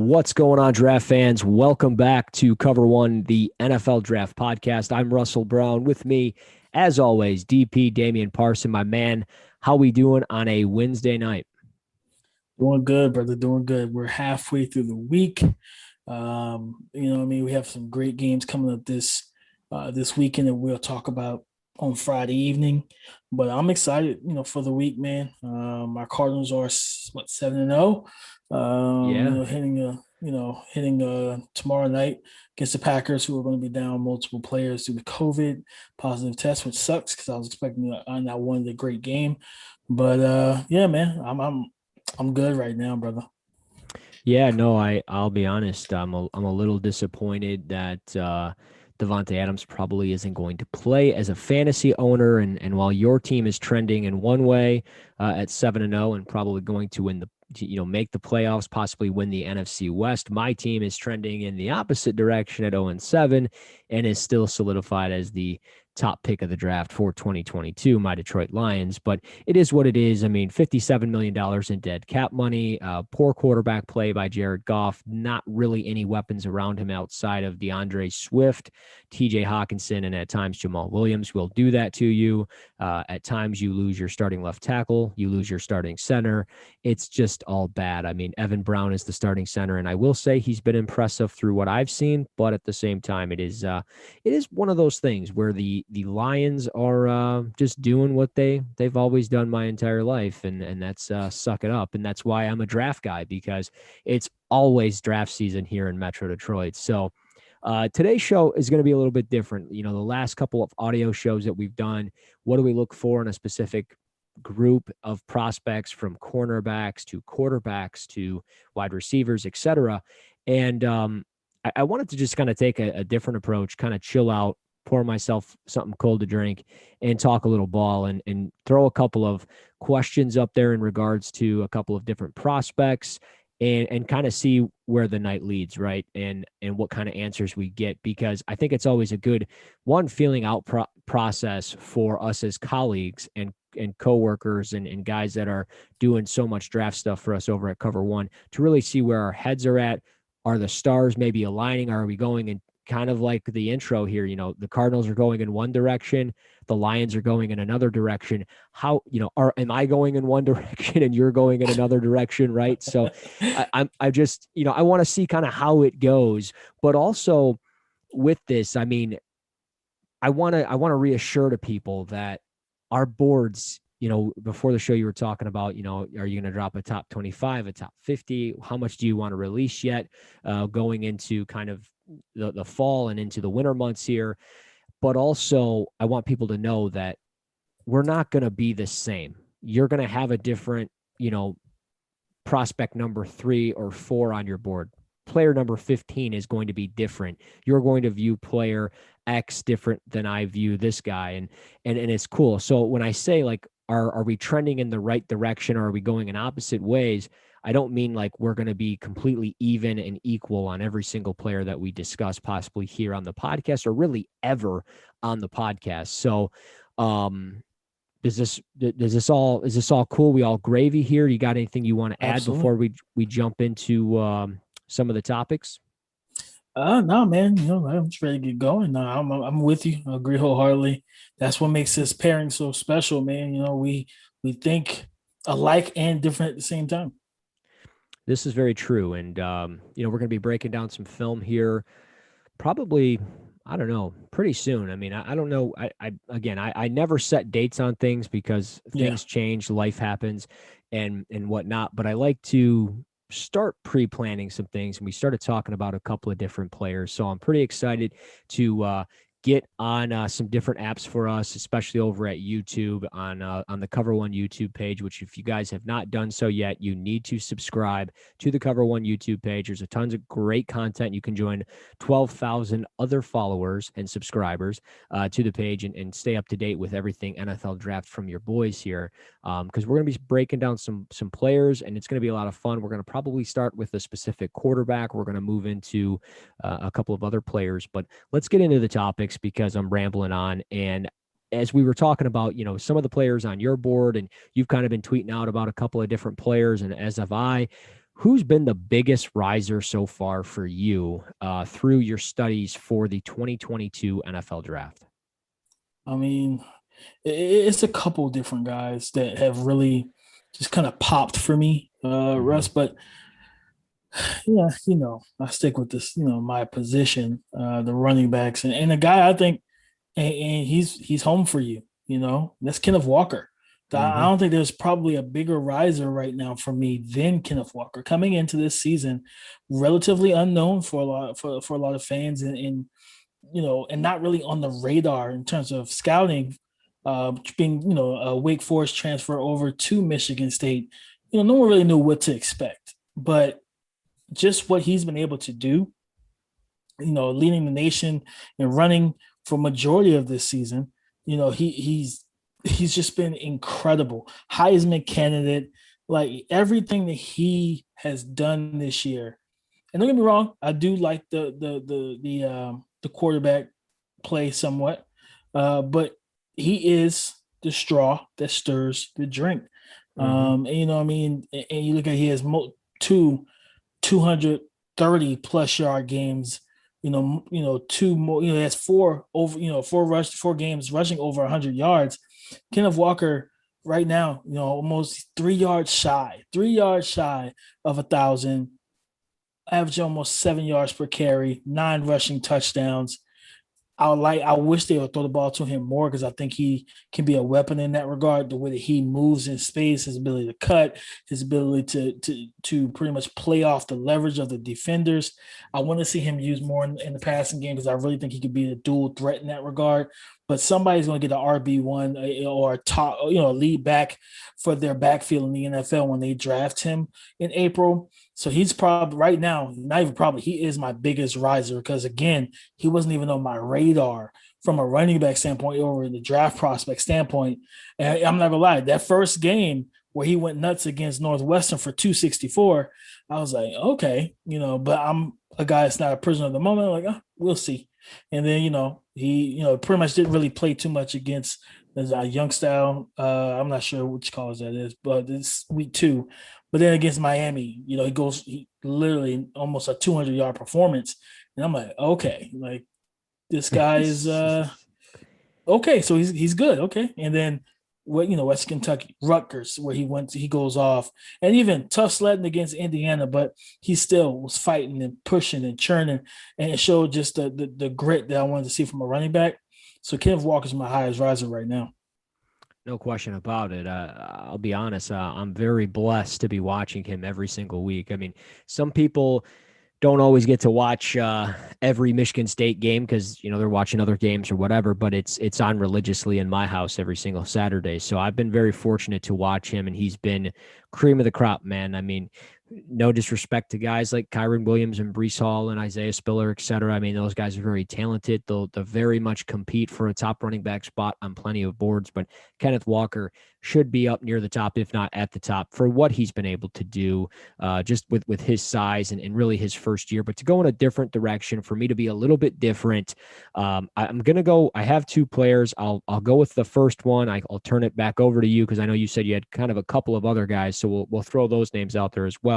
What's going on, draft fans? Welcome back to Cover One, the NFL Draft Podcast. I'm Russell Brown. With me, as always, DP Damian Parson, my man. How we doing on a Wednesday night? Doing good, brother. Doing good. We're halfway through the week. We have some great games coming up this weekend that we'll talk about on Friday evening. But I'm excited, for the week, man. Our Cardinals are 7-0. Yeah. Hitting tomorrow night against the Packers, who are going to be down multiple players due to COVID positive test, which sucks because I was expecting that one the great game. But yeah, man, I'm good right now, brother. Yeah, no, I'll be honest. I'm a little disappointed that Davante Adams probably isn't going to play as a fantasy owner. And while your team is trending in one way at 7-0 and probably going to make the playoffs, possibly win the NFC West, my team is trending in the opposite direction at 0-7 and is still solidified as the top pick of the draft for 2022, my Detroit Lions. But it is what it is. I mean, $57 million in dead cap money, poor quarterback play by Jared Goff, not really any weapons around him outside of DeAndre Swift, TJ Hawkinson, and at times Jamal Williams will do that to you. At times you lose your starting left tackle, you lose your starting center. It's just all bad. I mean, Evan Brown is the starting center, and I will say he's been impressive through what I've seen, but at the same time, it is one of those things where the Lions are just doing what they've always done my entire life, and that's suck it up. And that's why I'm a draft guy, because it's always draft season here in Metro Detroit. So today's show is going to be a little bit different. The last couple of audio shows that we've done, what do we look for in a specific group of prospects, from cornerbacks to quarterbacks to wide receivers, etc. And I wanted to just kind of take a different approach, kind of chill out, pour myself something cold to drink, and talk a little ball and throw a couple of questions up there in regards to a couple of different prospects and kind of see where the night leads, right? And what kind of answers we get, because I think it's always a good feeling out process for us as colleagues and coworkers and guys that are doing so much draft stuff for us over at Cover One, to really see where our heads are at. Are the stars maybe aligning? Are we going in kind of like the intro here? The Cardinals are going in one direction, the Lions are going in another direction. How, am I going in one direction and you're going in another direction, right? So I just, I want to see kind of how it goes. But also with this, I mean, I want to reassure to people that our boards, before the show you were talking about, are you going to drop a top 25, a top 50? How much do you want to release yet going into kind of the fall and into the winter months here? But also I want people to know that we're not going to be the same. You're going to have a different, prospect number 3 or 4 on your board. Player number 15 is going to be different. You're going to view player X different than I view this guy. And it's cool. So when I say, like, are we trending in the right direction, or are we going in opposite ways? I don't mean like we're going to be completely even and equal on every single player that we discuss possibly here on the podcast, or really ever on the podcast. So is this all cool? We all gravy here? You got anything you want to add Absolutely. before we jump into some of the topics? No, man. I'm just ready to get going. No, I'm with you. I agree wholeheartedly. That's what makes this pairing so special, man. We think alike and different at the same time. This is very true. And, we're going to be breaking down some film here probably, I don't know, pretty soon. I mean, I don't know. I never set dates on things because Yeah. things change, life happens and whatnot. But I like to start pre-planning some things. And we started talking about a couple of different players. So I'm pretty excited to get on some different apps for us, especially over at YouTube on the Cover One YouTube page, which if you guys have not done so yet, you need to subscribe to the Cover One YouTube page. There's a tons of great content. You can join 12,000 other followers and subscribers to the page and stay up to date with everything NFL draft from your boys here. Because we're going to be breaking down some players, and it's going to be a lot of fun. We're going to probably start with a specific quarterback. We're going to move into a couple of other players, but let's get into the topics because I'm rambling on. And as we were talking about, some of the players on your board, and you've kind of been tweeting out about a couple of different players, and as have I, who's been the biggest riser so far for you through your studies for the 2022 NFL Draft? I mean, it's a couple different guys that have really just kind of popped for me, Mm-hmm. Russ. But yeah, I stick with this, my position, the running backs, and the guy I think, and he's home for you. That's Kenneth Walker. I Mm-hmm. don't think there's probably a bigger riser right now for me than Kenneth Walker coming into this season, relatively unknown for a lot of fans, and not really on the radar in terms of scouting. Being a Wake Forest transfer over to Michigan State, no one really knew what to expect, but just what he's been able to do, leading the nation and running for majority of this season. He's just been incredible. Heisman candidate, like everything that he has done this year. And don't get me wrong, I do like the quarterback play somewhat, but he is the straw that stirs the drink. Mm-hmm. And what I mean, and you look at he has two 230 plus yard games. Two more. He has four games rushing over 100 yards. Kenneth Walker right now, almost 3 yards shy of 1,000, average almost 7 yards per carry, 9 rushing touchdowns. I wish they would throw the ball to him more because I think he can be a weapon in that regard. The way that he moves in space, his ability to cut, his ability to pretty much play off the leverage of the defenders. I want to see him used more in the passing game because I really think he could be a dual threat in that regard. But somebody's going to get an RB1 or a top, a lead back for their backfield in the NFL when they draft him in April. So he's probably right now, not even probably, he is my biggest riser because again, he wasn't even on my radar from a running back standpoint or the draft prospect standpoint. And I'm not gonna lie, that first game where he went nuts against Northwestern for 264, I was like, okay, but I'm a guy that's not a prisoner of the moment. I'm like, we'll see. And then, he, pretty much didn't really play too much against a young style. I'm not sure which college that is, but it's week 2. But then against Miami, he literally almost a 200-yard performance. And I'm like, okay, like this guy is okay, so he's good, okay. And then West Kentucky, Rutgers, where he goes off, and even tough sledding against Indiana, but he still was fighting and pushing and churning, and it showed just the grit that I wanted to see from a running back. So Kev Walker's my highest riser right now. No question about it. I'll be honest. I'm very blessed to be watching him every single week. I mean, some people don't always get to watch every Michigan State game because they're watching other games or whatever. But it's on religiously in my house every single Saturday. So I've been very fortunate to watch him, and he's been cream of the crop, man. I mean, no disrespect to guys like Kaiir Williams and Brees Hall and Isaiah Spiller, et cetera. I mean, those guys are very talented. They'll very much compete for a top running back spot on plenty of boards. But Kenneth Walker should be up near the top, if not at the top, for what he's been able to do just with his size and really his first year. But to go in a different direction, for me to be a little bit different, I'm going to go. I have 2 players. I'll go with the first one. I'll turn it back over to you because I know you said you had kind of a couple of other guys. So we'll throw those names out there as well.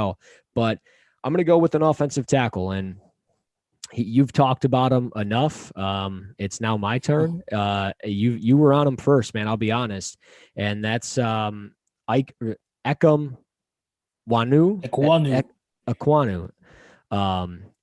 But I'm going to go with an offensive tackle, and you've talked about him enough. It's now my turn. You were on him first, man. I'll be honest, and that's Ike Ekwanu. Ekwonu. Ekwanu.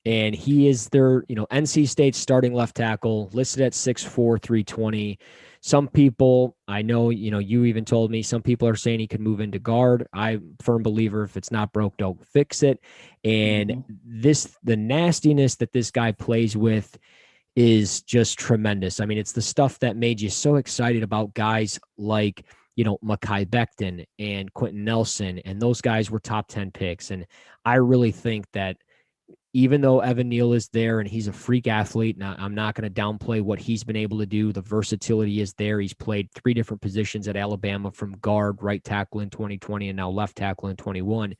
And he is their, NC State starting left tackle, listed at 6'4", 320. Some people, I know, you even told me, some people are saying he could move into guard. I'm a firm believer, if it's not broke, don't fix it. And the nastiness that this guy plays with is just tremendous. I mean, it's the stuff that made you so excited about guys like, Mekhi Becton and Quentin Nelson, and those guys were top 10 picks. And I really think that even though Evan Neal is there and he's a freak athlete, and I'm not going to downplay what he's been able to do, the versatility is there. He's played 3 different positions at Alabama, from guard, right tackle in 2020, and now left tackle in 21.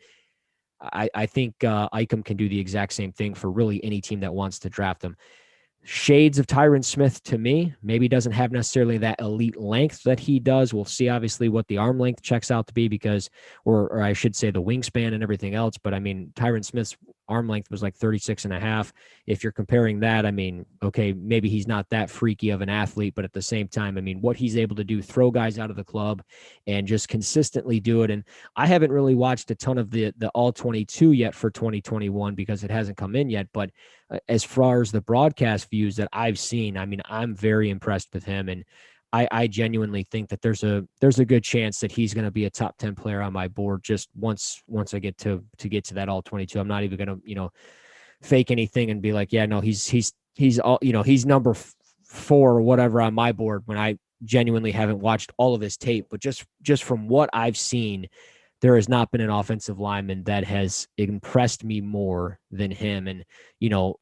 I think Icum can do the exact same thing for really any team that wants to draft him. shades of Tyron Smith to me. Maybe doesn't have necessarily that elite length that he does. We'll see obviously what the arm length checks out to be because, or I should say the wingspan and everything else. But I mean, Tyron Smith's arm length was like 36 and a half. If you're comparing that, I mean, okay, maybe he's not that freaky of an athlete, but at the same time, I mean, what he's able to do, throw guys out of the club and just consistently do it. And I haven't really watched a ton of the all 22 yet for 2021 because it hasn't come in yet, but as far as the broadcast views that I've seen, I mean, I'm very impressed with him. And I genuinely think that there's a good chance that he's going to be a top 10 player on my board just once I get to that all 22. I'm not even going to, fake anything and be like, yeah, no, he's all, he's number 4 or whatever on my board when I genuinely haven't watched all of his tape. But just from what I've seen, there has not been an offensive lineman that has impressed me more than him. And,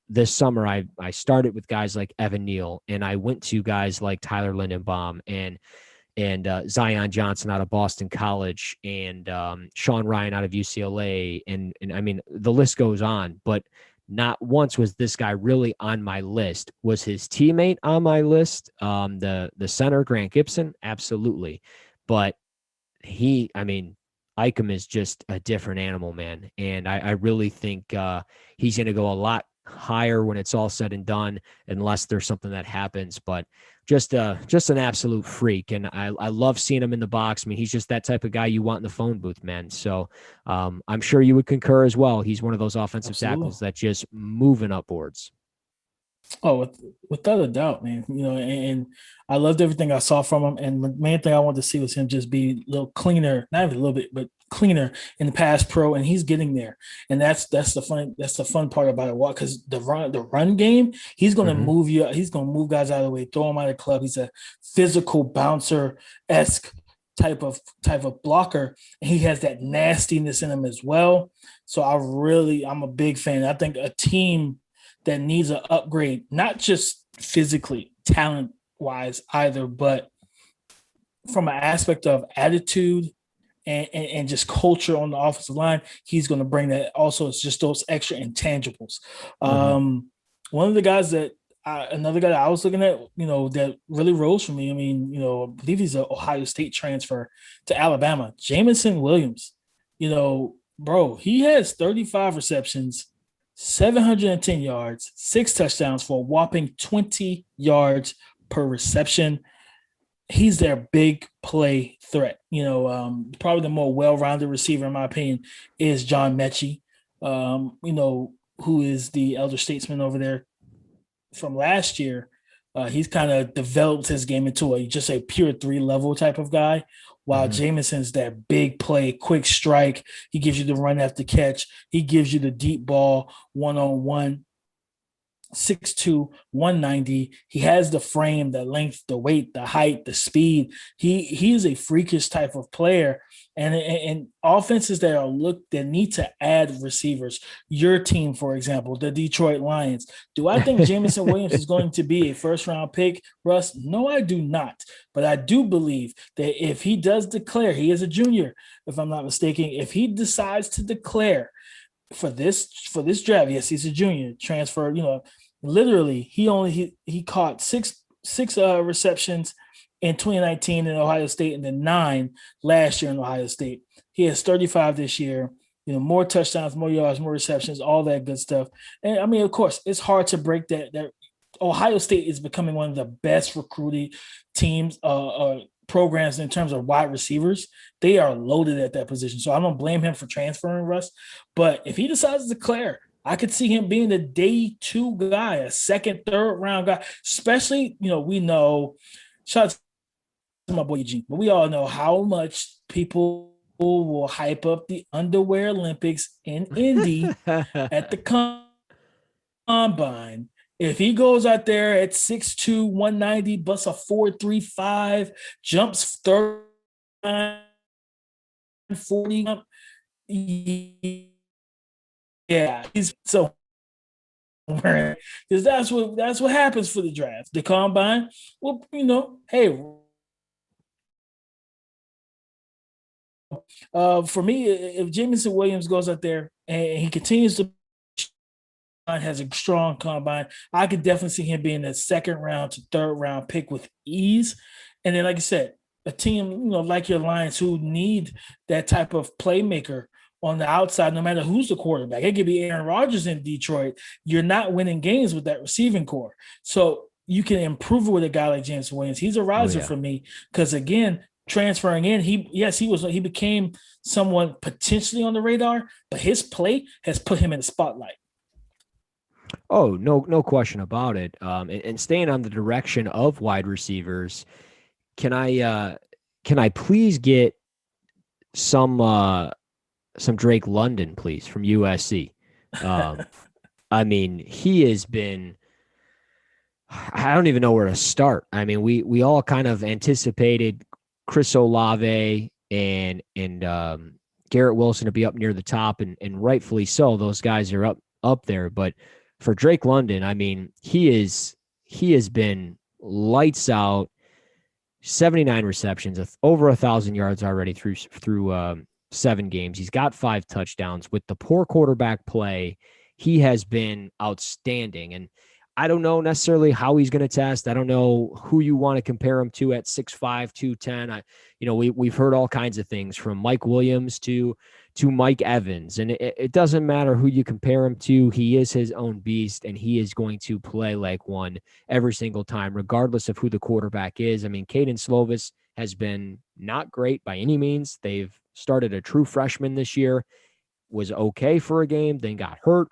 this summer I started with guys like Evan Neal, and I went to guys like Tyler Lindenbaum and Zion Johnson out of Boston College and Sean Ryan out of UCLA. And I mean, the list goes on, but not once was this guy really on my list. Was his teammate on my list? The center, Grant Gibson? Absolutely. But Icom is just a different animal, man. And I really think he's going to go a lot higher when it's all said and done, unless there's something that happens. But just an absolute freak. And I love seeing him in the box. I mean, he's just that type of guy you want in the phone booth, man. So I'm sure you would concur as well. He's one of those offensive tackles that just moving upwards. Oh, without a doubt, man. And I loved everything I saw from him. And the main thing I wanted to see was him just be a little cleaner, not even a little bit, but cleaner in the pass pro. And he's getting there. And that's the fun part about it. What? Because the run game, he's going to move you. He's going to move guys out of the way, throw him out of the club. He's a physical bouncer-esque type of blocker, and he has that nastiness in him as well. So I'm a big fan. I think a team that needs an upgrade, not just physically, talent-wise either, but from an aspect of attitude and just culture on the offensive line, he's going to bring that. Also, it's just those extra intangibles. One of the guys another guy that I was looking at, that really rose for me. I mean, I believe he's an Ohio State transfer to Alabama, Jamison Williams. Bro, he has 35 receptions, 710 yards, 6 touchdowns for a whopping 20 yards per reception. He's their big play threat. Probably the more well-rounded receiver, in my opinion, is John Metchi, who is the elder statesman over there from last year. He's kind of developed his game into just a pure 3-level type of guy, while Jamison's that big play, quick strike. He gives you the run after catch. He gives you the deep ball one-on-one. 6'2", 190. He has the frame, the length, the weight, the height, the speed. He is a freakish type of player. And offenses that need to add receivers. Your team, for example, the Detroit Lions. Do I think Jamison Williams is going to be a first-round pick, Russ? No, I do not. But I do believe that if he does declare, he is a junior, if I'm not mistaken, if he decides to declare for this draft, yes, he's a junior, transfer, literally he caught six receptions in 2019 in Ohio State and then 9 last year in Ohio State. He has 35 this year, more touchdowns, more yards, more receptions, all that good stuff. And I mean, of course, it's hard to break that Ohio State is becoming one of the best recruiting teams, programs in terms of wide receivers. They are loaded at that position. So I don't blame him for transferring, Russ. But if he decides to declare, I could see him being a day 2 guy, a second, third round guy, especially, we know, shout out to my boy Eugene, but we all know how much people will hype up the underwear Olympics in Indy at the combine. If he goes out there at 6'2", 190, busts a 4.35, jumps 39, 40, yeah, he's so because that's what happens for the draft, the combine. Well, hey, for me, if Jamison Williams goes out there and he continues to has a strong combine. I could definitely see him being a second round to third round pick with ease. And then, like I said, a team, like your Lions who need that type of playmaker on the outside, no matter who's the quarterback. It could be Aaron Rodgers in Detroit. You're not winning games with that receiving core. So you can improve it with a guy like James Williams. He's a Oh riser yeah. for me because again, transferring in, he became someone potentially on the radar, but his play has put him in the spotlight. Oh, no question about it. And staying on the direction of wide receivers, can I please get some Drake London, please, from USC? Um, I mean, he has been. I don't even know where to start. I mean, we all kind of anticipated Chris Olave and Garrett Wilson to be up near the top, and rightfully so. Those guys are up there, but for Drake London, I mean, he has been lights out. 79 receptions, over 1,000 yards already through 7 games. He's got 5 touchdowns. With the poor quarterback play, he has been outstanding. And I don't know necessarily how he's going to test. I don't know who you want to compare him to at 6'5", 210. We've heard all kinds of things from Mike Williams to Mike Evans, and it doesn't matter who you compare him to. He is his own beast, and he is going to play like one every single time, regardless of who the quarterback is. I mean, Caden Slovis has been not great by any means. They've started a true freshman this year, was okay for a game, then got hurt.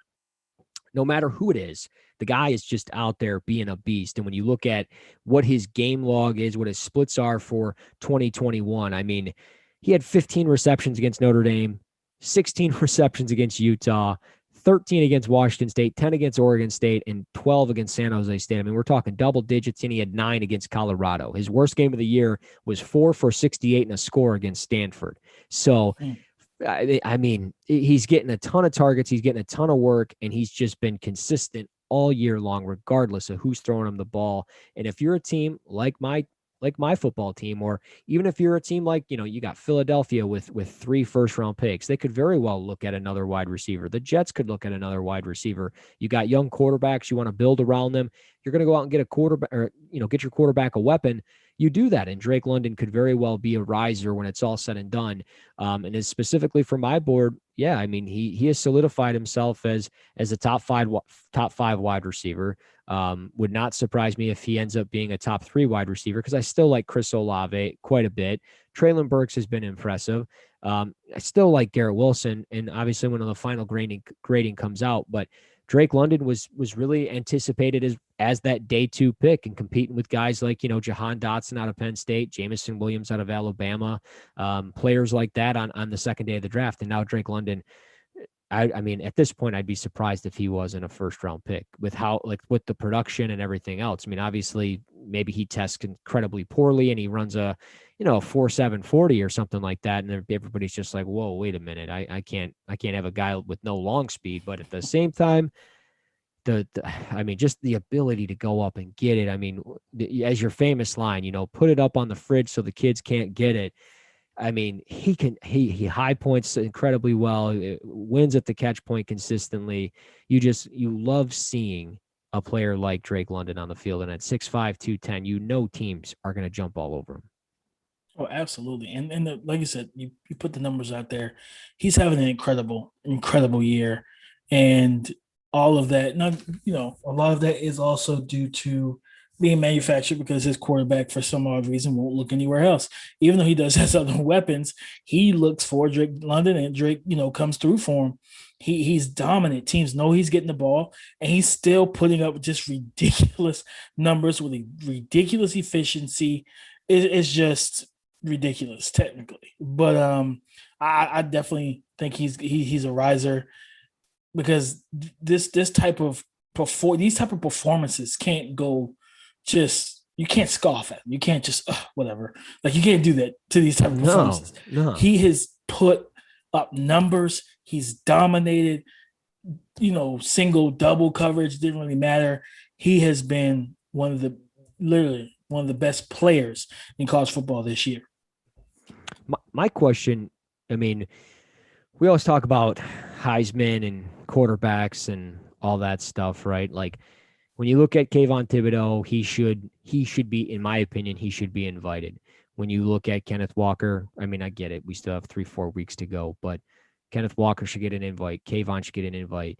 No matter who it is, the guy is just out there being a beast. And when you look at what his game log is, what his splits are for 2021, I mean, he had 15 receptions against Notre Dame, 16 receptions against Utah, 13 against Washington State, 10 against Oregon State, and 12 against San Jose State. I mean, we're talking double digits, and he had 9 against Colorado. His worst game of the year was 4 for 68 and a score against Stanford. So, I mean, he's getting a ton of targets. He's getting a ton of work, and he's just been consistent all year long, regardless of who's throwing him the ball. And if you're a team like my football team, or even if you're a team like, you got Philadelphia with 3 first-round picks, they could very well look at another wide receiver. The Jets could look at another wide receiver. You got young quarterbacks. You want to build around them. You're going to go out and get a quarterback, or, get your quarterback a weapon. You do that, and Drake London could very well be a riser when it's all said and done. And as specifically for my board, yeah, I mean, he has solidified himself as a top five wide receiver. Would not surprise me if he ends up being a top 3 wide receiver, because I still like Chris Olave quite a bit. Traylon Burks has been impressive. I still like Garrett Wilson, and obviously when the final grading comes out, but Drake London was really anticipated as that day 2 pick, and competing with guys like, Jahan Dotson out of Penn State, Jamison Williams out of Alabama, players like that on the second day of the draft. And now Drake London, I mean, at this point, I'd be surprised if he wasn't a first-round pick with with the production and everything else. I mean, obviously, maybe he tests incredibly poorly and he runs a 4.7 40 or something like that, and everybody's just like, whoa, wait a minute, I can't have a guy with no long speed. But at the same time, I mean, just the ability to go up and get it. I mean, as your famous line, put it up on the fridge so the kids can't get it. I mean, he high points incredibly well, wins at the catch point consistently. You love seeing a player like Drake London on the field, and at 6'5", 210, teams are going to jump all over him. Oh, absolutely. And like you said, you put the numbers out there. He's having an incredible year. And all of that, not, a lot of that is also due to being manufactured because his quarterback, for some odd reason, won't look anywhere else. Even though he does have other weapons, he looks for Drake London, and Drake, comes through for him. He's dominant. Teams know he's getting the ball, and he's still putting up just ridiculous numbers with a ridiculous efficiency. It's just ridiculous technically, but I definitely think he's a riser, because these type of performances can't go, just, you can't scoff at them. You can't just whatever, like, you can't do that to these type of performances. No. He has put up numbers. He's dominated. Single, double coverage didn't really matter. He has been literally one of the best players in college football this year. My question, I mean, we always talk about Heisman and quarterbacks and all that stuff, right? Like when you look at Kayvon Thibodeau, he should be, in my opinion, he should be invited. When you look at Kenneth Walker, I mean, I get it. We still have 3-4 weeks to go, but Kenneth Walker should get an invite. Kayvon should get an invite.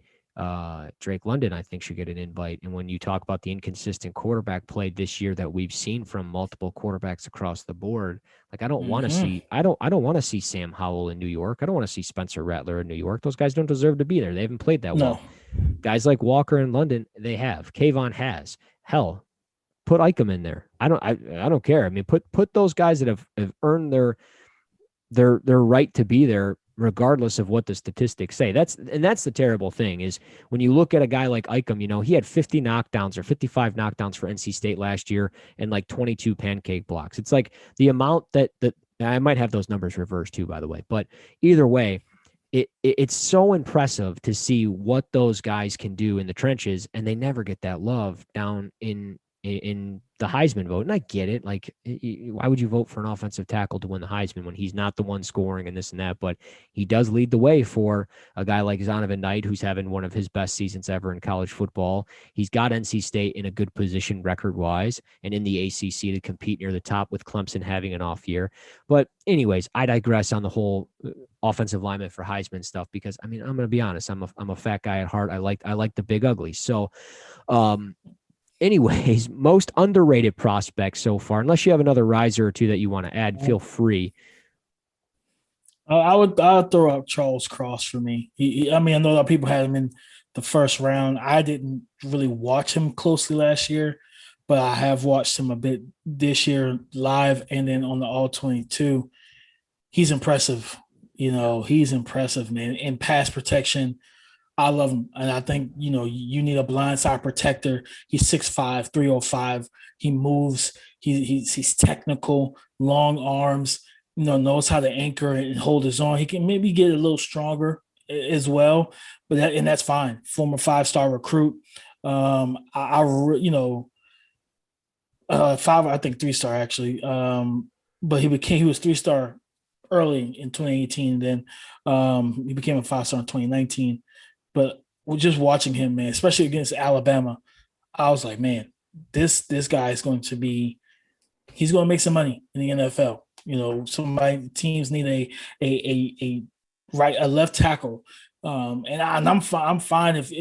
Drake London, I think, should get an invite. And when you talk about the inconsistent quarterback play this year that we've seen from multiple quarterbacks across the board, like I don't want to Mm-hmm. see, I don't want to see Sam Howell in New York. I don't want to see Spencer Rattler in New York. Those guys don't deserve to be there. They haven't played that No. well. Guys like Walker and London, they have. Kayvon has. Hell, put Ichem in there. I don't care. I mean, put those guys that have earned their right to be there regardless of what the statistics say. That's the terrible thing is when you look at a guy like Ichem, he had 50 knockdowns or 55 knockdowns for NC State last year and like 22 pancake blocks. It's like the amount that I might have those numbers reversed too, by the way, but either way, it's so impressive to see what those guys can do in the trenches, and they never get that love down in the Heisman vote. And I get it. Like, why would you vote for an offensive tackle to win the Heisman when he's not the one scoring and this and that? But he does lead the way for a guy like Zonovan Knight, who's having one of his best seasons ever in college football. He's got NC State in a good position record-wise and in the ACC to compete near the top with Clemson having an off year. But anyways, I digress on the whole offensive lineman for Heisman stuff because, I mean, I'm going to be honest. I'm a fat guy at heart. I like the big ugly. So, anyways, most underrated prospects so far, unless you have another riser or two that you want to add, feel free. I would throw out Charles Cross for me. I mean, I know that people had him in the first round. I didn't really watch him closely last year, but I have watched him a bit this year live and then on the All 22. He's impressive. He's impressive, man. In pass protection, I love him. And I think, you need a blindside protector. He's 6'5", 305. He moves. He's technical, long arms, knows how to anchor and hold his own. He can maybe get a little stronger as well, but that's fine. Former 5-star recruit. Five, I think 3-star actually. But he was 3-star early in 2018. Then he became a 5-star in 2019. But just watching him, man, especially against Alabama, I was like, man, this guy is going to be, he's going to make some money in the NFL. Some teams need a left tackle, and I'm fine if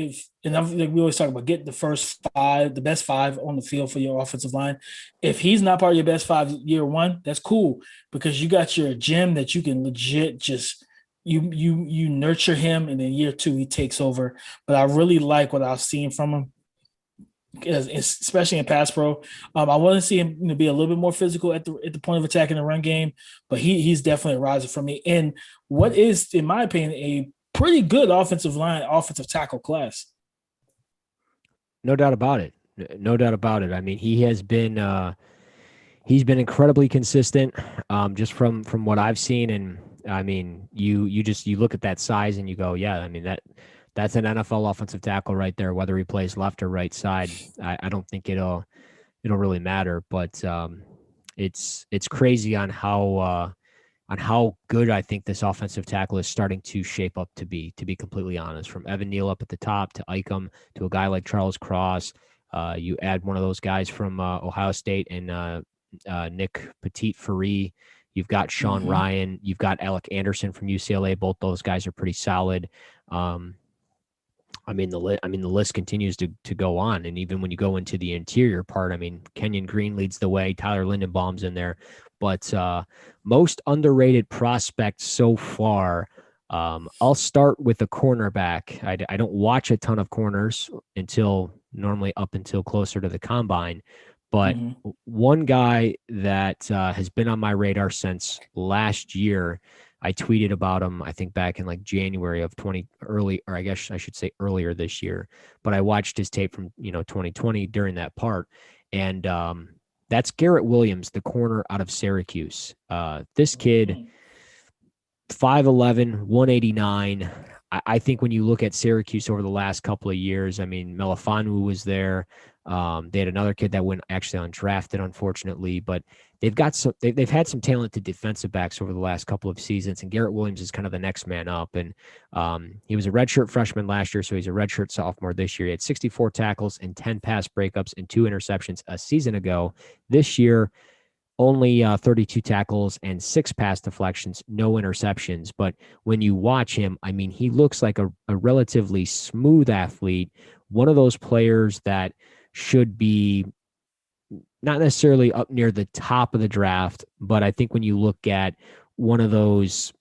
and like we always talk about, get the best five on the field for your offensive line. If he's not part of your best five year one, that's cool because you got your gem that you can legit just you nurture him, and then year two he takes over. But I really like what I've seen from him, especially in pass pro. I want to see him be a little bit more physical at the point of attack in the run game, but he's definitely a riser for me. And what is, in my opinion, a pretty good offensive tackle class. No doubt about it. No doubt about it. I mean, he's been incredibly consistent, just from what I've seen. And I mean, you look at that size and you go, yeah, I mean, that's an NFL offensive tackle right there, whether he plays left or right side. I don't think it'll really matter, but it's crazy on how good I think this offensive tackle is starting to shape up to be completely honest. From Evan Neal up at the top to Ichem to a guy like Charles Cross. You add one of those guys from Ohio State and Nick Petit-Free. You've got Sean Ryan. You've got Alec Anderson from UCLA. Both those guys are pretty solid. I mean, the list continues to go on. And even when you go into the interior part, I mean, Kenyon Green leads the way. Tyler Lindenbaum's in there. But most underrated prospects so far, I'll start with a cornerback. I don't watch a ton of corners normally up until closer to the combine. But one guy that has been on my radar since last year, I tweeted about him, I think back in like January of I guess I should say earlier this year. But I watched his tape from 2020 during that part, and that's Garrett Williams, the corner out of Syracuse. This kid, 5'11", 189. I think when you look at Syracuse over the last couple of years, I mean, Melifanu was there. They had another kid that went actually undrafted, unfortunately, but they've had some talented defensive backs over the last couple of seasons, and Garrett Williams is kind of the next man up. And he was a redshirt freshman last year, so he's a redshirt sophomore this year. He had 64 tackles and 10 pass breakups and 2 interceptions a season ago. This year, only 32 tackles and 6 pass deflections, no interceptions. But when you watch him, I mean, he looks like a relatively smooth athlete, one of those players that should be not necessarily up near the top of the draft, but I think when you look at one of those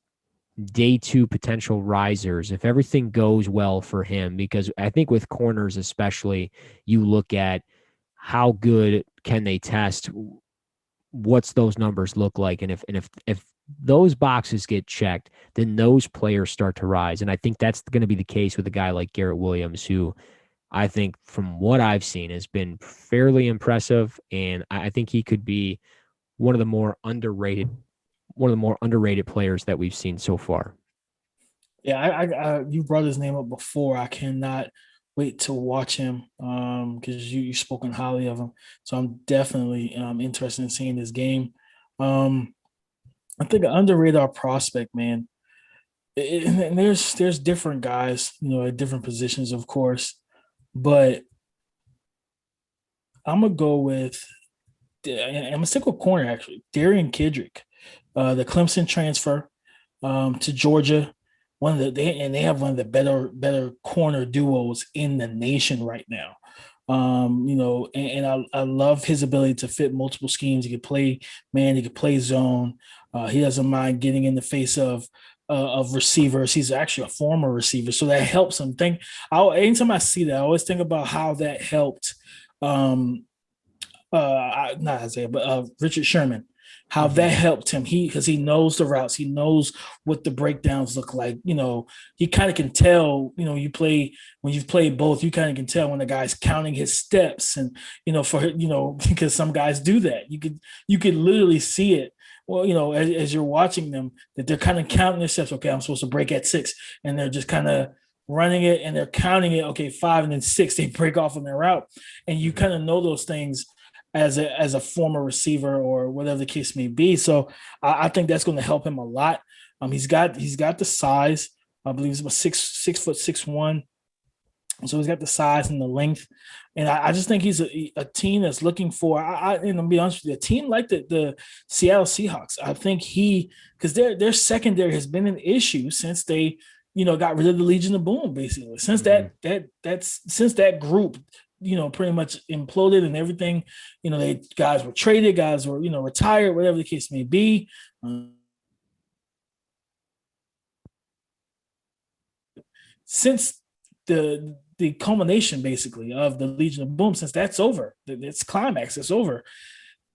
day 2 potential risers, if everything goes well for him, because I think with corners especially, you look at how good can they test, what's those numbers look like, and if those boxes get checked, then those players start to rise. And I think that's going to be the case with a guy like Garrett Williams, who I think from what I've seen has been fairly impressive, and I think he could be one of the more underrated players that we've seen so far. Yeah, I you brought his name up before. I cannot wait to watch him because you've spoken highly of him. So I'm definitely interested in seeing this game. I think an underrated prospect, man. And there's different guys, at different positions, of course, but I'm gonna go with I'm gonna stick with corner actually. Darian Kedrick, the Clemson transfer to Georgia. They have one of the better corner duos in the nation right now. I love his ability to fit multiple schemes. He could play man, he could play zone. He doesn't mind getting in the face of receivers. He's actually a former receiver, so that helps him. Anytime I see that, I always think about how that helped. Not Isaiah, but Richard Sherman, how that helped him. Because he knows the routes, he knows what the breakdowns look like. He kind of can tell. When you've played both, you kind of can tell when the guy's counting his steps, and because some guys do that. You could literally see it. Well, as you're watching them, that they're kind of counting their steps. Okay, I'm supposed to break at 6, and they're just kind of running it, and they're counting it. Okay, 5 and then 6, they break off on their route, and you kind of know those things as a former receiver or whatever the case may be. So I think that's going to help him a lot. He's got the size. I believe he's about 6'6". So he's got the size and the length. And I just think he's a team that's looking for, and I'll be honest with you, a team like the Seattle Seahawks. I think because their secondary has been an issue since they, got rid of the Legion of Boom, basically. Since since that group, pretty much imploded and everything, guys were traded, guys were, retired, whatever the case may be. Since the culmination basically of the Legion of Boom, since that's over, its climax is over,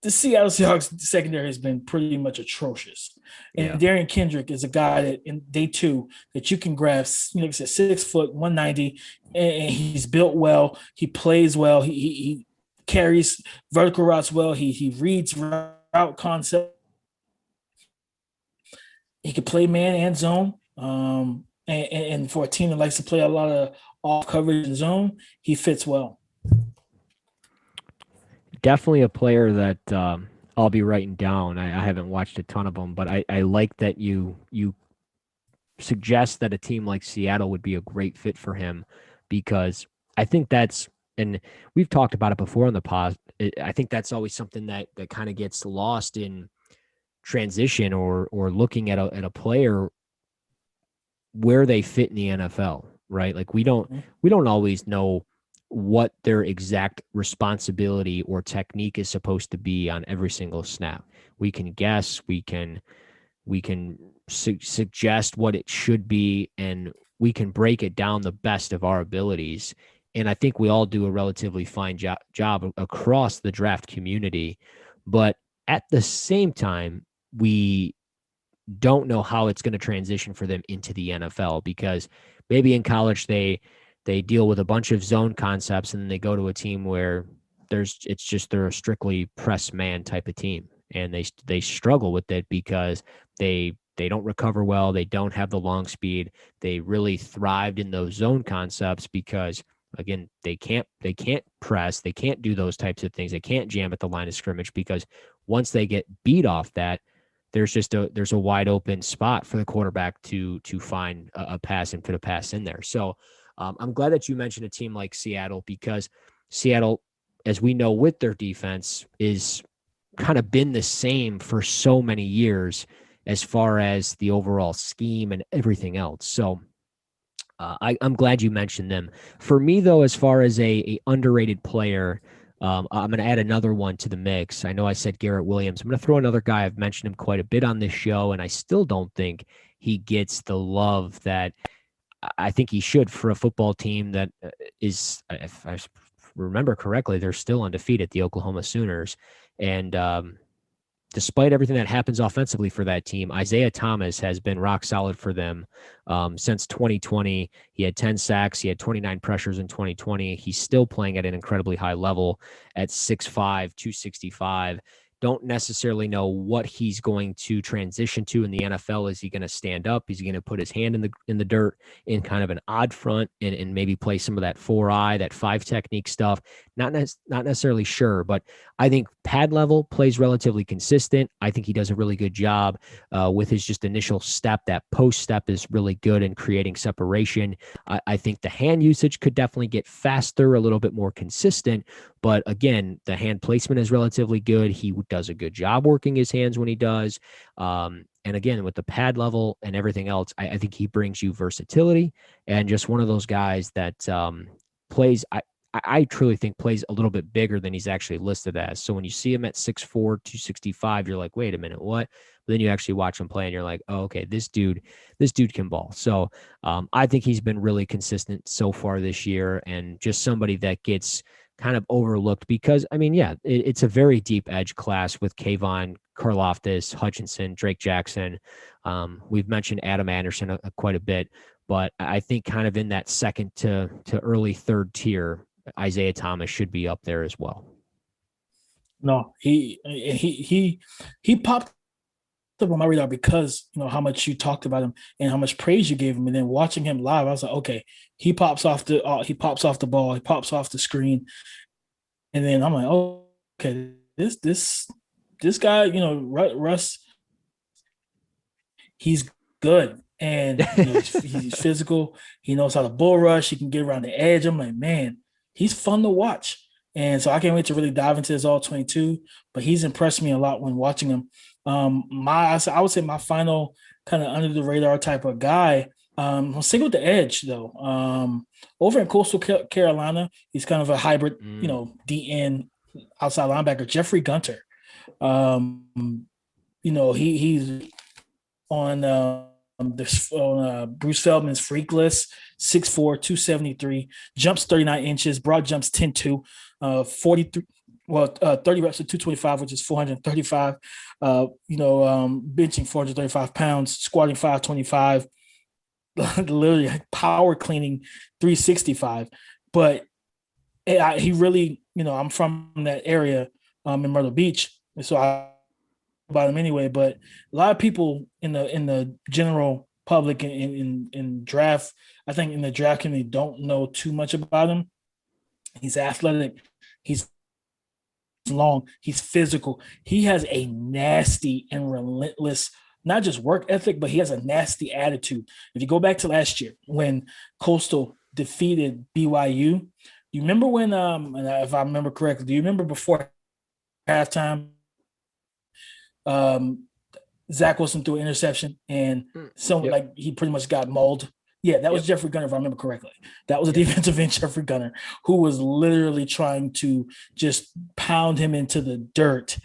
the Seattle Seahawks secondary has been pretty much atrocious. And Darian Kedrick is a guy that in day 2 that you can grab, 6 foot, 190, and he's built well. He plays well. He carries vertical routes well. He reads route concept. He can play man and zone. And for a team that likes to play a lot of off coverage and zone, he fits well. Definitely a player that I'll be writing down. I haven't watched a ton of them, but I like that you suggest that a team like Seattle would be a great fit for him, because I think and we've talked about it before on the pod. I think that's always something that kind of gets lost in transition or looking at a player where they fit in the NFL, right? Like we don't always know what their exact responsibility or technique is supposed to be on every single snap. We can guess, we can suggest what it should be, and we can break it down the best of our abilities. And I think we all do a relatively fine job across the draft community. But at the same time, we don't know how it's going to transition for them into the NFL, because maybe in college they deal with a bunch of zone concepts and then they go to a team where they're a strictly press man type of team, and they struggle with it because they don't recover well, they don't have the long speed. They really thrived in those zone concepts because Again, they can't press, they can't do those types of things. They can't jam at the line of scrimmage, because once they get beat off that, there's a wide open spot for the quarterback to find a pass and put a pass in there. So I'm glad that you mentioned a team like Seattle, because Seattle, as we know, with their defense, is kind of been the same for so many years as far as the overall scheme and everything else. So I'm glad you mentioned them. For me, though, as far as a underrated player, I'm going to add another one to the mix. I know I said Garrett Williams. I'm going to throw another guy. I've mentioned him quite a bit on this show, and I still don't think he gets the love that I think he should for a football team that is, if I remember correctly, they're still undefeated, the Oklahoma Sooners. And despite everything that happens offensively for that team, Isaiah Thomas has been rock solid for them since 2020. He had 10 sacks. He had 29 pressures in 2020. He's still playing at an incredibly high level at 6'5", 265. Don't necessarily know what he's going to transition to in the NFL. Is he going to stand up? Is he going to put his hand in the dirt in kind of an odd front and maybe play some of that 4-eye, that 5 technique stuff? Not necessarily sure, but I think pad level plays relatively consistent. I think he does a really good job with his just initial step. That post step is really good in creating separation. I think the hand usage could definitely get faster, a little bit more consistent. But again, the hand placement is relatively good. He does a good job working his hands when he does. And again, with the pad level and everything else, I think he brings you versatility and just one of those guys that plays. I truly think plays a little bit bigger than he's actually listed as. So when you see him at 6'4", 265, you're like, wait a minute, what? But then you actually watch him play and you're like, oh, okay, this dude can ball. So I think he's been really consistent so far this year, and just somebody that gets kind of overlooked because, I mean, yeah, it's a very deep edge class with Kayvon, Karlaftis, Hutchinson, Drake Jackson. We've mentioned Adam Anderson quite a bit, but I think kind of in that second to early third tier, Isaiah Thomas should be up there as well. No, he popped up on my radar because how much you talked about him and how much praise you gave him, and then watching him live, I was like, okay, he pops off the ball, he pops off the screen, and then I'm like, oh, okay, this guy, Russ, he's good. And he's physical. He knows how to bull rush. He can get around the edge. I'm like, man, he's fun to watch. And so I can't wait to really dive into his all 22. But he's impressed me a lot when watching him. I would say my final kind of under the radar type of guy. I'll stick with the edge though. Over in Coastal Carolina, he's kind of a hybrid, DN outside linebacker. Jeffrey Gunter. He's on. Bruce Feldman's freak list, 6'4", 273, jumps 39 inches, broad jumps 10.2, 30 reps at 225, which is 435, benching 435 pounds, squatting 525, literally power cleaning 365. But he really, I'm from that area in Myrtle Beach, and so I about him anyway, but a lot of people in the general public in draft, I think in the draft community, don't know too much about him. He's athletic, he's long, he's physical, he has a nasty and relentless, not just work ethic, but he has a nasty attitude. If you go back to last year when Coastal defeated BYU, you remember when and if I remember correctly, do you remember before halftime Zach Wilson threw an interception and he pretty much got mauled? Yeah, that was Jeffrey Gunter, if I remember correctly. That was a defensive end, Jeffrey Gunter, who was literally trying to just pound him into the dirt.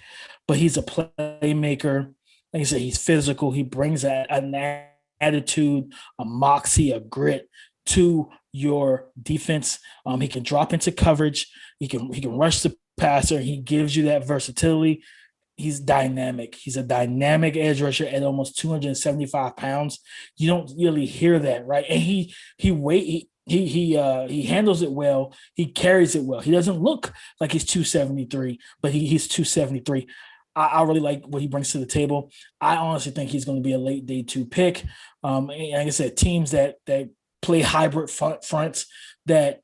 But he's a playmaker. Like I said, he's physical. He brings an attitude, a moxie, a grit to your defense. He can drop into coverage. He can rush the passer. He gives you that versatility. He's dynamic. He's a dynamic edge rusher at almost 275 pounds. You don't really hear that, right? And he handles it well. He carries it well. He doesn't look like he's 273, but he's 273. I really like what he brings to the table. I honestly think he's going to be a late day 2 pick. And like I said, teams that play hybrid fronts that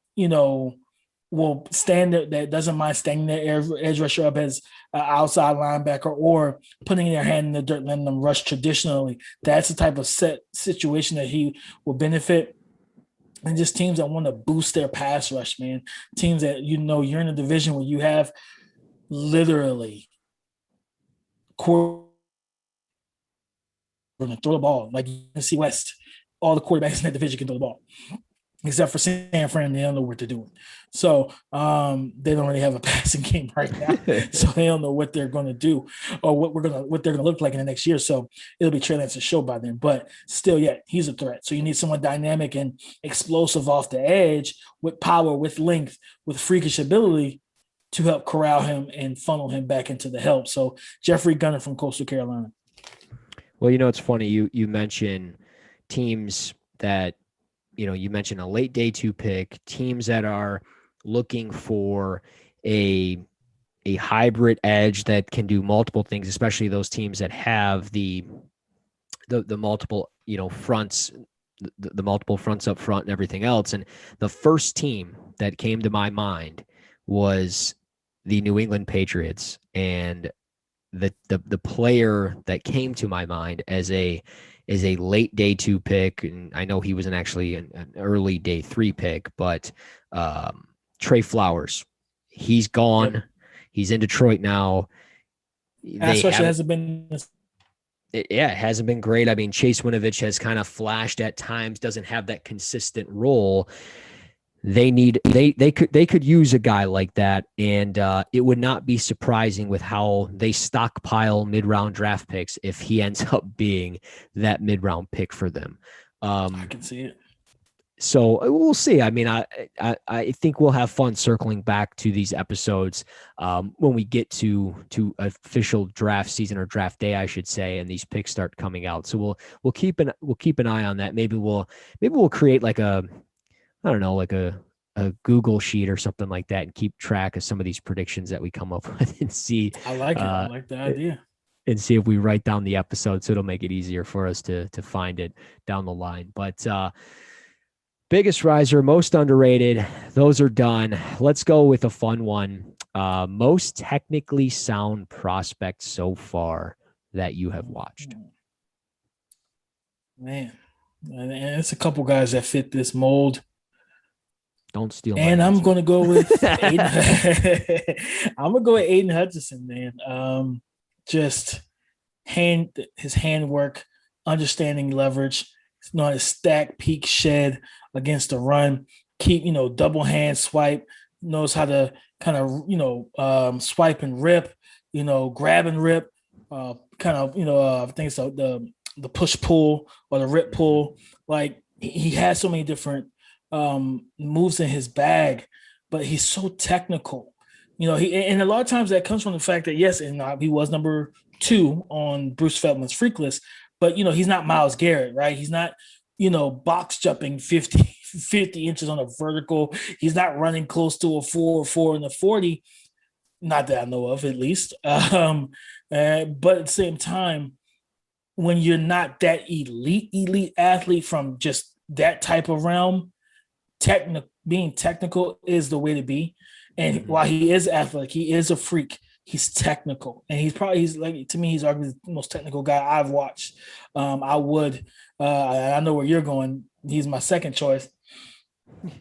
will stand there, that doesn't mind standing their edge rusher up as an outside linebacker or putting their hand in the dirt, letting them rush traditionally. That's the type of set situation that he will benefit. And just teams that want to boost their pass rush, man. Teams that, you're in a division where you have literally going to throw the ball. Like you can see West, all the quarterbacks in that division can throw the ball, except for San Fran. They don't know what they're doing. So they don't really have a passing game right now. So they don't know what they're going to do or what they're going to look like in the next year. So it'll be Trey Lance's show by then. But still, yeah, he's a threat. So you need someone dynamic and explosive off the edge with power, with length, with freakish ability to help corral him and funnel him back into the help. So Jeffrey Gunner from Coastal Carolina. Well, it's funny. You mention teams that, you mentioned a late day 2 pick, teams that are looking for a hybrid edge that can do multiple things, especially those teams that have the multiple, fronts, the multiple fronts up front and everything else. And the first team that came to my mind was the New England Patriots. And the player that came to my mind as a late day 2 pick, and I know he was actually an early day 3 pick, but Trey Flowers, he's gone. Yep. He's in Detroit now. It hasn't been. It hasn't been great. I mean, Chase Winovich has kind of flashed at times, doesn't have that consistent role. They could use a guy like that, and it would not be surprising with how they stockpile mid-round draft picks if he ends up being that mid-round pick for them. I can see it. So we'll see. I mean, I think we'll have fun circling back to these episodes when we get to official draft season, or draft day, I should say, and these picks start coming out. So we'll keep an eye on that. Maybe we'll create like a Google sheet or something like that and keep track of some of these predictions that we come up with and see. I like it. I like the idea. And see if we write down the episode, so it'll make it easier for us to find it down the line. But biggest riser, most underrated, those are done. Let's go with a fun one. Most technically sound prospect so far that you have watched. Man, and it's a couple guys that fit this mold. Don't steal. And I'm going to go with Aiden. I'm going to go with Aiden Hutchison, man. Just his handwork, understanding leverage, knowing how to stack, peek, shed against the run, keep, double hand swipe, knows how to kind of, swipe and rip, grab and rip, I think so, the push pull or the rip pull. Like he has so many different moves in his bag, but he's so technical. And a lot of times that comes from the fact that, yes, and he was number 2 on Bruce Feldman's freak list, but, he's not Myles Garrett, right? He's not, box jumping 50 inches on a vertical. He's not running close to a 4.4 in the 40, not that I know of, at least. But at the same time, when you're not that elite athlete from just that type of realm, being technical is the way to be. And while he is athletic, he is a freak. He's technical, and he's like, to me, he's arguably the most technical guy I've watched. I know where you're going. He's my second choice.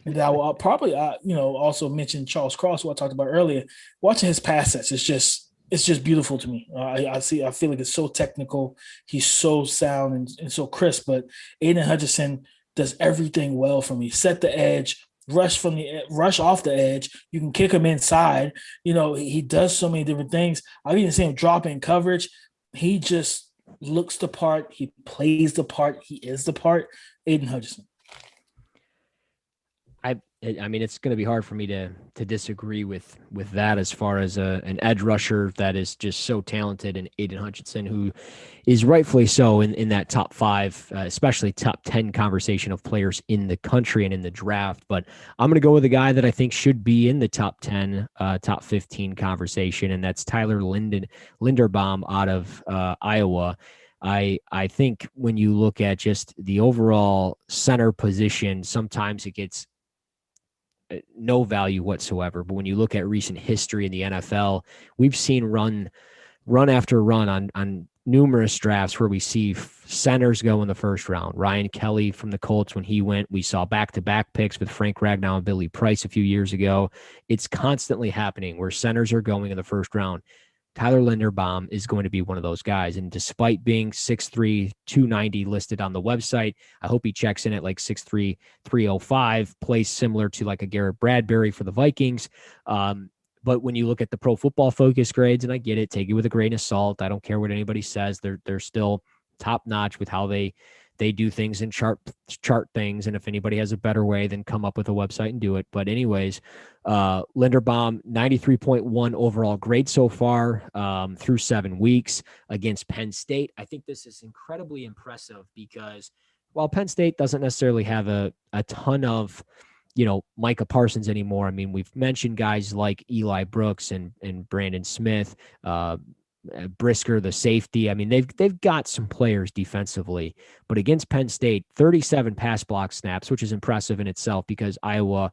And I will probably, also mention Charles Cross, who I talked about earlier. Watching his pass sets, it's just beautiful to me. I feel like it's so technical. He's so sound and so crisp. But Aiden Hutchison does everything well for me. Set the edge, rush off the edge. You can kick him inside. He does so many different things. I've even seen him drop in coverage. He just looks the part. He plays the part. He is the part. Aiden Hutchison. I mean, it's going to be hard for me to disagree with that as far as an edge rusher that is just so talented, and Aiden Hutchison, who is rightfully so in that top 5, especially top 10 conversation of players in the country and in the draft. But I'm going to go with a guy that I think should be in the top 10, top 15 conversation, and that's Tyler Linderbaum out of Iowa. I think when you look at just the overall center position, sometimes it gets no value whatsoever. But when you look at recent history in the NFL, we've seen run after run on numerous drafts where we see centers go in the first round. Ryan Kelly from the Colts, when he went, we saw back-to-back picks with Frank Ragnow and Billy Price a few years ago. It's constantly happening where centers are going in the first round. Tyler Linderbaum is going to be one of those guys. And despite being 6'3", 290 listed on the website, I hope he checks in at like 6'3", 305, plays similar to like a Garrett Bradbury for the Vikings. But when you look at the Pro Football Focus grades, and I get it, take it with a grain of salt. I don't care what anybody says. They're still top notch with how they do things and chart things. And if anybody has a better way, then come up with a website and do it. But anyways, Linderbaum, 93.1 overall grade so far through 7 weeks against Penn State. I think this is incredibly impressive because while Penn State doesn't necessarily have a ton of Micah Parsons anymore. I mean, we've mentioned guys like Eli Brooks and Brandon Smith, Brisker, the safety. I mean, they've got some players defensively, but against Penn State, 37 pass block snaps, which is impressive in itself because Iowa,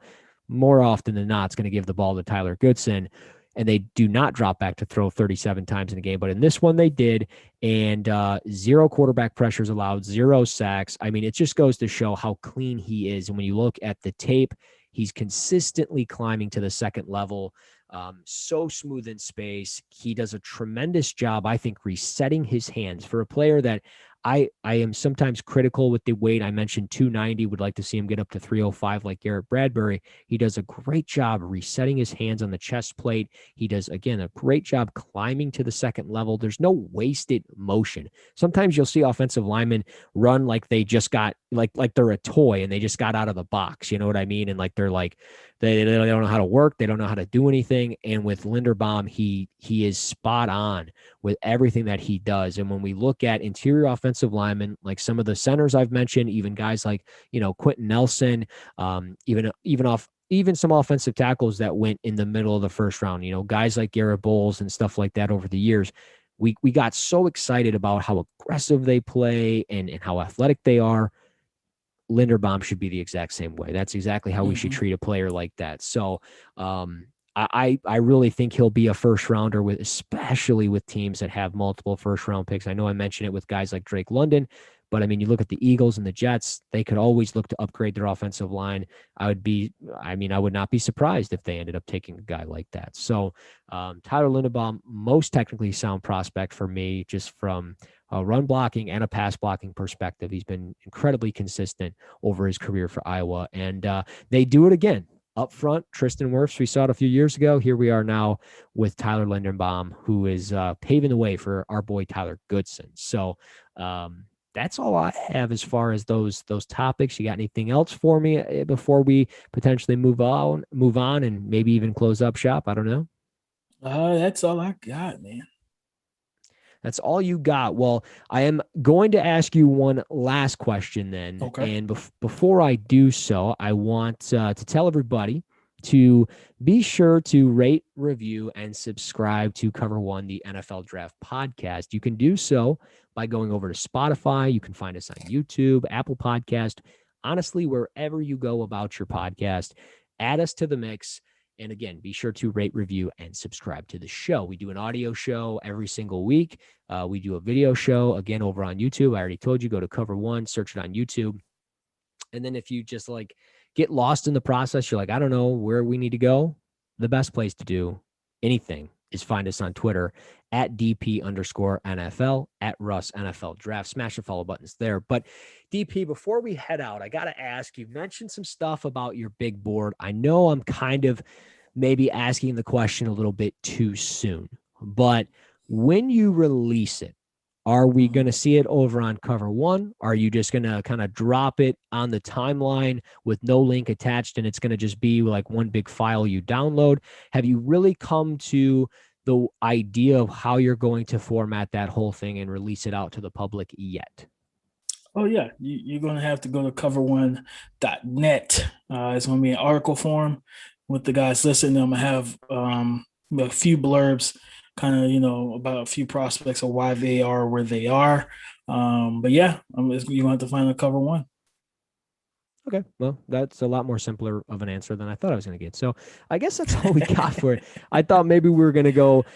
more often than not, is going to give the ball to Tyler Goodson, and they do not drop back to throw 37 times in a game. But in this one, they did, and 0 quarterback pressures allowed, 0 sacks. I mean, it just goes to show how clean he is. And when you look at the tape, he's consistently climbing to the second level, so smooth in space. He does a tremendous job, I think, resetting his hands for a player that I am sometimes critical with the weight. I mentioned 290, would like to see him get up to 305 like Garrett Bradbury. He does a great job resetting his hands on the chest plate. He does, again, a great job climbing to the second level. There's no wasted motion. Sometimes you'll see offensive linemen run like they just got, like they're a toy and they just got out of the box. You know what I mean? And like they're like, they don't know how to work. They don't know how to do anything. And with Linderbaum, he is spot on with everything that he does. And when we look at interior offensive linemen, like some of the centers I've mentioned, even guys like, Quentin Nelson, even some offensive tackles that went in the middle of the first round, guys like Garrett Bowles and stuff like that over the years, we got so excited about how aggressive they play and how athletic they are. Linderbaum should be the exact same way. That's exactly how we should treat a player like that. So I really think he'll be a first rounder especially with teams that have multiple first round picks. I know I mentioned it with guys like Drake London, but I mean, you look at the Eagles and the Jets, they could always look to upgrade their offensive line. I would not be surprised if they ended up taking a guy like that. So Tyler Linderbaum, most technically sound prospect for me, just from a run blocking and a pass blocking perspective. He's been incredibly consistent over his career for Iowa, and they do it again. Up front, Tristan Wirfs, we saw it a few years ago. Here we are now with Tyler Linderbaum, who is paving the way for our boy Tyler Goodson. So that's all I have as far as those topics. You got anything else for me before we potentially move on and maybe even close up shop? I don't know. That's all I got, man. That's all you got. Well, I am going to ask you one last question then. Okay. And before I do so, I want to tell everybody to be sure to rate, review, and subscribe to Cover One, the NFL Draft Podcast. You can do so by going over to Spotify. You can find us on YouTube, Apple Podcast, honestly, wherever you go about your podcast. Add us to the mix. And again, be sure to rate, review, and subscribe to the show. We do an audio show every single week. We do a video show, again, over on YouTube. I already told you, go to Cover One, search it on YouTube. And then if you just like get lost in the process, you're like, I don't know where we need to go, the best place to do anything is find us on Twitter at DP_NFL, at Russ NFL Draft. Smash the follow buttons there. But DP, before we head out, I got to ask, you mentioned some stuff about your big board. I know I'm kind of maybe asking the question a little bit too soon, but when you release it, are we going to see it over on Cover One? Are you just going to kind of drop it on the timeline with no link attached and it's going to just be like one big file you download? Have you really come to the idea of how you're going to format that whole thing and release it out to the public yet? Oh, yeah. You're going to have to go to cover1.net. It's going to be an article form with the guys listening. I'm going to have a few blurbs kind of, about a few prospects of why they are where they are. But yeah, you're going to have to find a Cover One. Okay, well, that's a lot more simpler of an answer than I thought I was going to get. So I guess that's all we got for it. I thought maybe we were going to go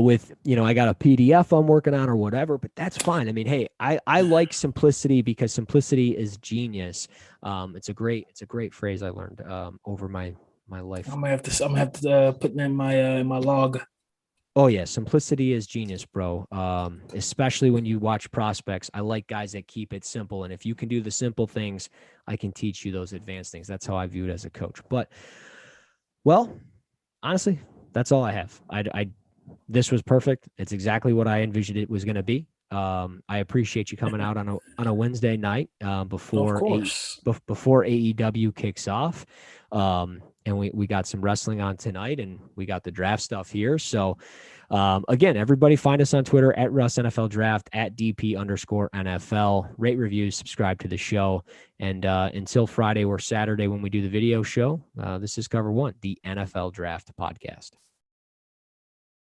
with, I got a PDF I'm working on or whatever, but that's fine. I mean, hey, I like simplicity because simplicity is genius. It's a great phrase I learned over my life. I'm gonna have to put it in my log. Oh yeah, simplicity is genius, bro. Especially when you watch prospects. I like guys that keep it simple, and if you can do the simple things, I can teach you those advanced things. That's how I view it as a coach. But, well, honestly, that's all I have. This was perfect. It's exactly what I envisioned it was going to be. I appreciate you coming out on a Wednesday night Of before course. before AEW kicks off. And we got some wrestling on tonight, and we got the draft stuff here. So, again, everybody find us on Twitter at Russ NFL Draft, at DP_NFL. Rate, reviews, subscribe to the show. And until Friday or Saturday when we do the video show, this is Cover One, the NFL Draft podcast.